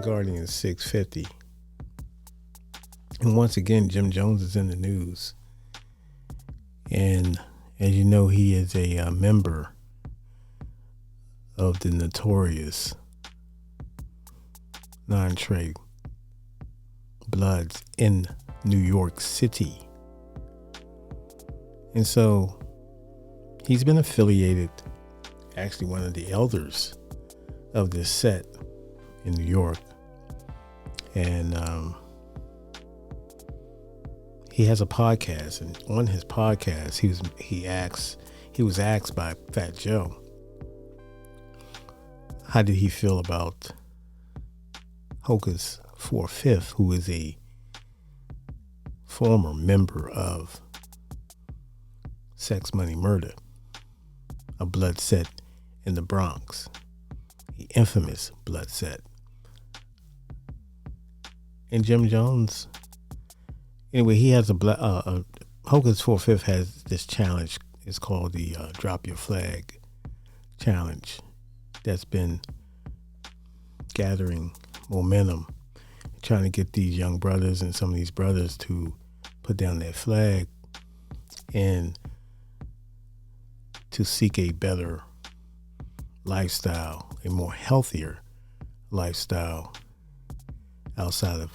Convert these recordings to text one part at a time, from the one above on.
regarding the 650. And once again, Jim Jones is in the news. And as you know, he is a member of the notorious non-trade Bloods in New York City. And so he's been affiliated, actually one of the elders of this set in New York. And he has a podcast, and on his podcast he was asked by Fat Joe, how did he feel about Hocus 4/5, who is a former member of Sex Money Murder, a blood set in the Bronx, the infamous blood set. And Jim Jones, anyway, he has Hocus 4/5 has this challenge. It's called the Drop Your Flag Challenge, that's been gathering momentum, trying to get these young brothers and some of these brothers to put down their flag and to seek a better lifestyle, a more healthier lifestyle outside of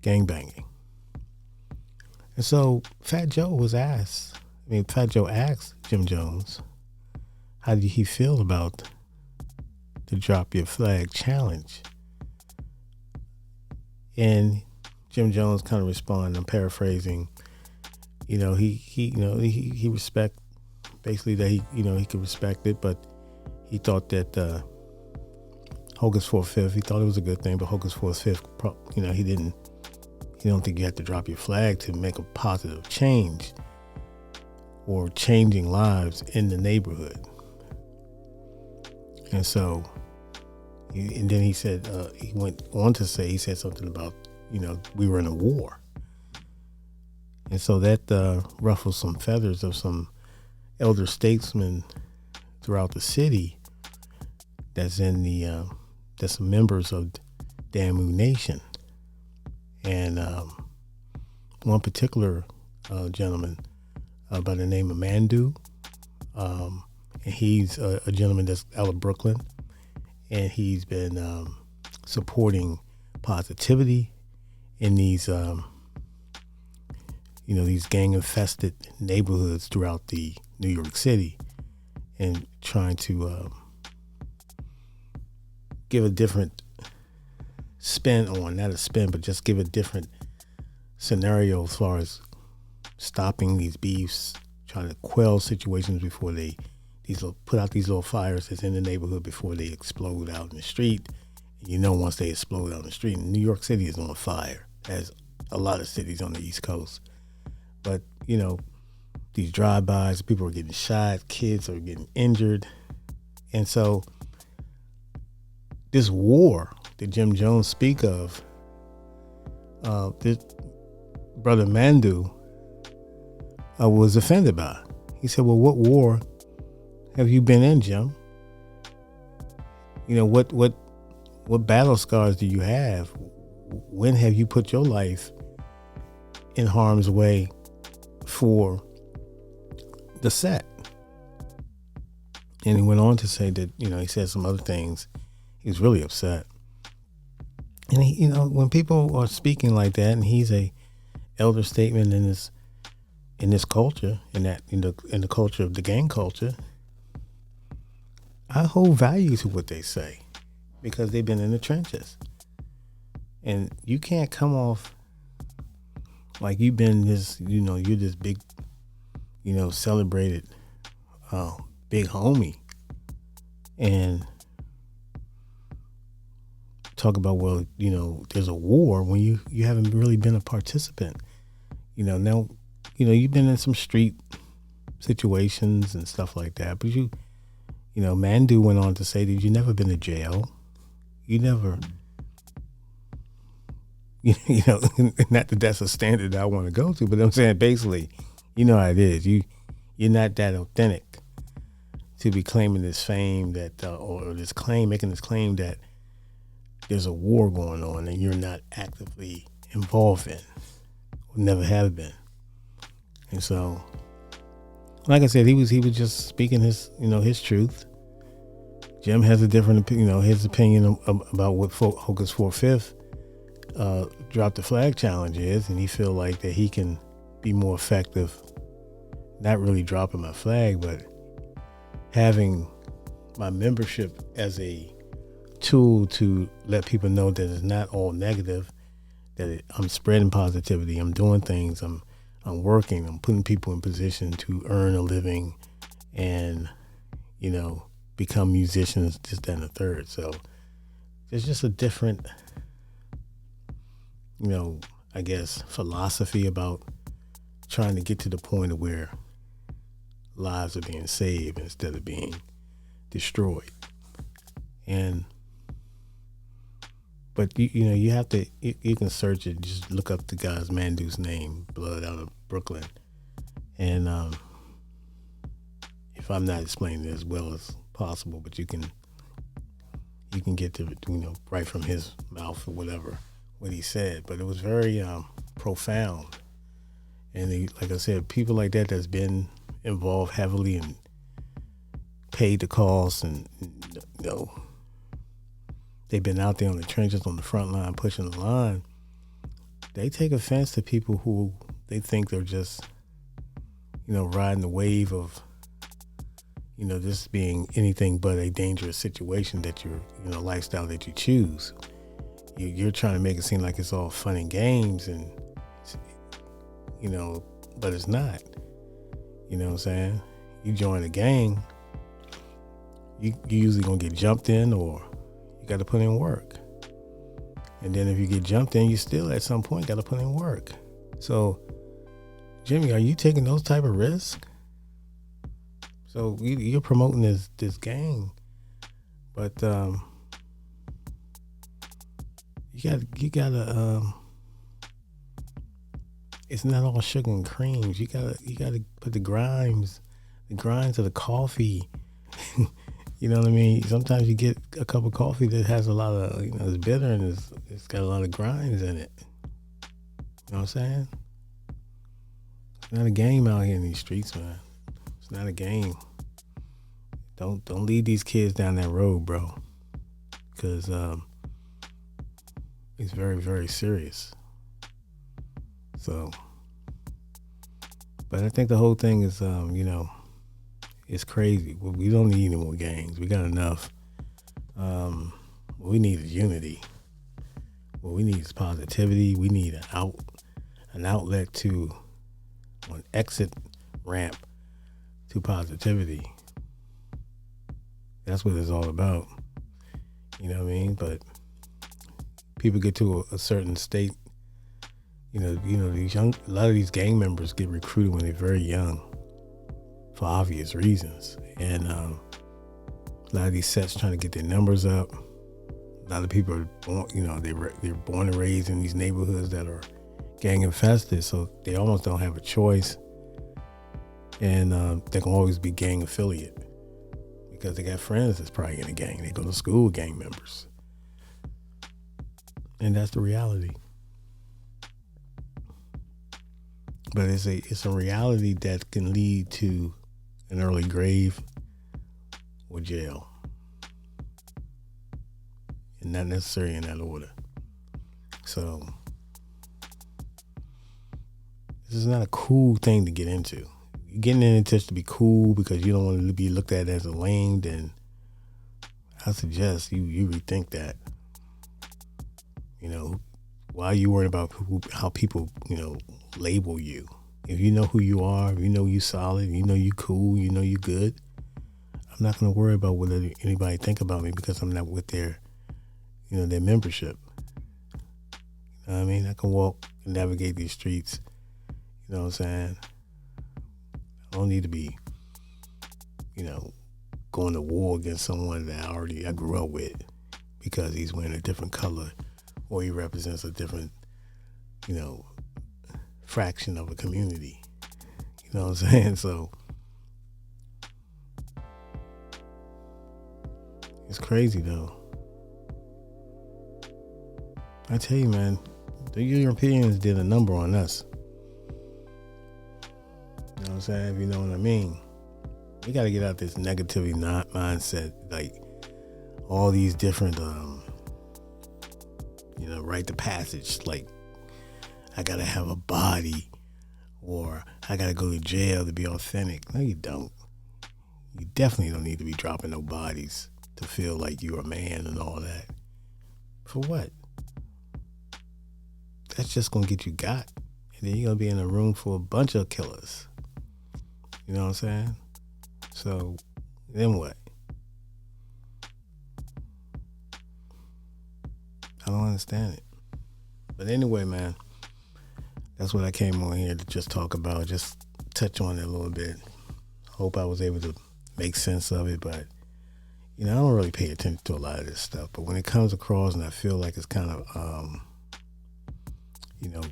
gangbanging. And so Fat Joe asked Jim Jones, how did he feel about the Drop Your Flag Challenge? And Jim Jones kind of responded, I'm paraphrasing, he respect, basically that he could respect it, but he thought that Hocus 4/5, he thought it was a good thing, but Hocus 4/5, he don't think you have to drop your flag to make a positive change or changing lives in the neighborhood. And so, and then he said, he went on to say, he said something about, we were in a war. And so that ruffled some feathers of some elder statesmen throughout the city that's members of Damu Nation. And one particular gentleman by the name of Mandu, and he's a gentleman that's out of Brooklyn, and he's been supporting positivity in these these gang-infested neighborhoods throughout the New York City, and trying to give a different spin on, not a spin, but just give a different scenario as far as stopping these beefs, trying to quell situations before they put out these little fires that's in the neighborhood before they explode out in the street. Once they explode out in the street, and New York City is on fire, as a lot of cities on the East Coast. But, these drive-bys, people are getting shot, kids are getting injured. And so this war that Jim Jones speak of, this brother Mandu was offended by. He said, well, what war have you been in, Jim? What battle scars do you have? When have you put your life in harm's way for the set? And he went on to say that, he said some other things. He was really upset. And he, when people are speaking like that, and he's a elder statesman in this culture, in the culture of the gang culture, I hold value to what they say because they've been in the trenches. And you can't come off like you've been this, you're this big, celebrated big homie, and talk about, well, there's a war when you haven't really been a participant. Now, you've been in some street situations and stuff like that, but Mandu went on to say that you never been to jail. You never, not that that's a standard that I want to go to, but I'm saying basically, how it is. You're not that authentic to be claiming this fame that, or making this claim that there's a war going on and you're not actively involved in, or never have been. And so, like I said, he was just speaking his truth. Jim has a different, his opinion about what Hocus 4/5 drop the flag challenge is, and he feel like that he can be more effective, not really dropping my flag, but having my membership as a tool to let people know that it's not all negative, that I'm spreading positivity, I'm doing things, I'm working, I'm putting people in position to earn a living and, become musicians, this, that, and the third. So there's just a different, I guess, philosophy about trying to get to the point of where lives are being saved instead of being destroyed. But you have to, you can search it, just look up the guy's Mandu's name, Blood, out of Brooklyn. And if I'm not explaining it as well as possible, but you can get to it, right from his mouth or whatever, what he said. But it was very profound. And like I said, people like that's been involved heavily and paid the cost, and they've been out there on the trenches, on the front line, pushing the line. They take offense to people who they think they're just, riding the wave of, this being anything but a dangerous situation that lifestyle that you choose. You're trying to make it seem like it's all fun and games, and but it's not. You know what I'm saying? You join a gang, you usually gonna get jumped in, or you got to put in work. And then if you get jumped in, you still at some point got to put in work. So, Jimmy, are you taking those type of risks? So you're promoting this gang, but you gotta it's not all sugar and creams. You gotta put the grinds of the coffee. You know what I mean? Sometimes you get a cup of coffee that has a lot of, it's bitter and it's got a lot of grinds in it. You know what I'm saying? It's not a game out here in these streets, man. It's not a game. Don't lead these kids down that road, bro. Because it's very, very serious. So, but I think the whole thing is, it's crazy. We don't need any more gangs. We got enough. What we need is unity. What we need is positivity. We need an outlet to, an exit ramp to positivity. That's what it's all about. You know what I mean? But people get to a certain state. These a lot of these gang members get recruited when they're very young, for obvious reasons. And a lot of these sets trying to get their numbers up. A lot of people are born, they're born and raised in these neighborhoods that are gang infested, so they almost don't have a choice. And they can always be gang affiliate because they got friends that's probably in a gang. They go to school with gang members. And that's the reality. But it's a reality that can lead to an early grave or jail. And not necessarily in that order. So this is not a cool thing to get into. You're getting in it just to be cool because you don't want to be looked at as a lame, then I suggest you rethink that. Why are you worried about how people, label you? If you know who you are, if you know you solid, you know you cool, you know you good, I'm not going to worry about what anybody think about me because I'm not with their membership. You know what I mean? I can walk and navigate these streets. You know what I'm saying? I don't need to be, going to war against someone that I grew up with because he's wearing a different color or he represents a different, fraction of a community. You know what I'm saying? So it's crazy though. I tell you, man, the Europeans did a number on us. You know what I'm saying? If you know what I mean. We got to get out this negativity mindset. Like all these different, rite the passage. Like I got to have a body or I got to go to jail to be authentic. No, you don't. You definitely don't need to be dropping no bodies to feel like you're a man and all that. For what? That's just going to get you got. And then you're going to be in a room full of a bunch of killers. You know what I'm saying? So, then what? I don't understand it. But anyway, man, that's what I came on here to just talk about, just touch on it a little bit. Hope I was able to make sense of it, but, I don't really pay attention to a lot of this stuff. But when it comes across and I feel like it's kind of,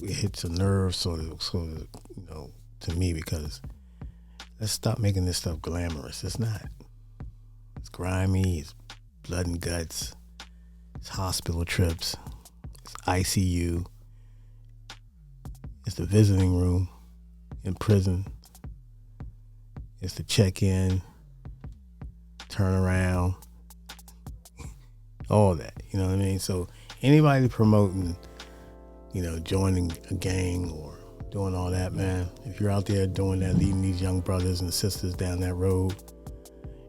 it hits a nerve sort of, to me, because let's stop making this stuff glamorous. It's not. It's grimy. It's blood and guts. It's hospital trips. It's ICU. It's the visiting room in prison. It's the check-in, turn around, all that. You know what I mean? So anybody promoting, joining a gang or doing all that, man, if you're out there doing that, leading these young brothers and sisters down that road,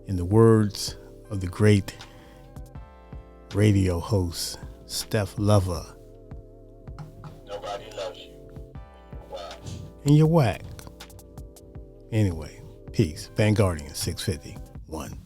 in the words of the great radio host, Steph Lover, nobody loves you. And you're whack. Anyway, peace. Vanguardian 650. 1.